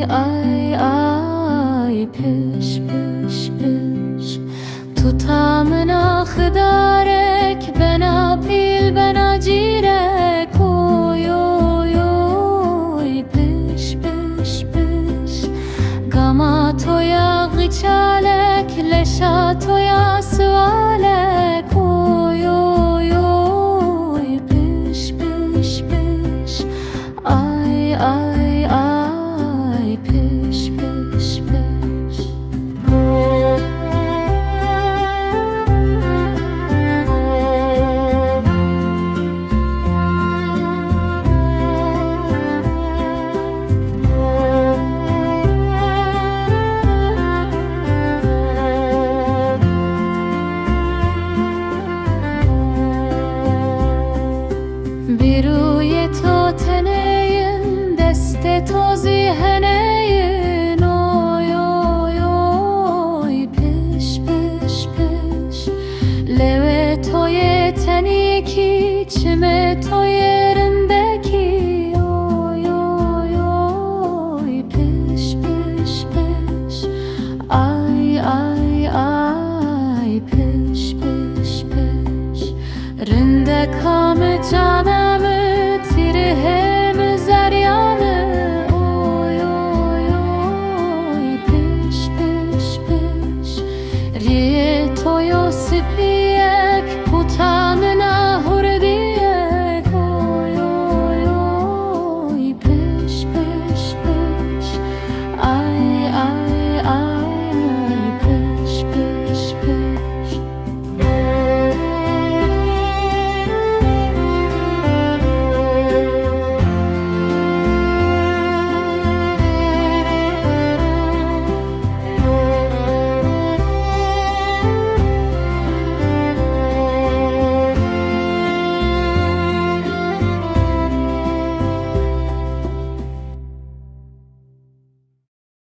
ay ay piş piş piş tutamına xıdarek bena pil bena cirek oy oy oy piş piş piş gama toya gıçalek leşa toya sualek oy oy oy piş piş piş ay ay ay piş piş piş بیروی تو تنین دست توزی هنین oy oy oy piş piş piş leve toye teni ki çime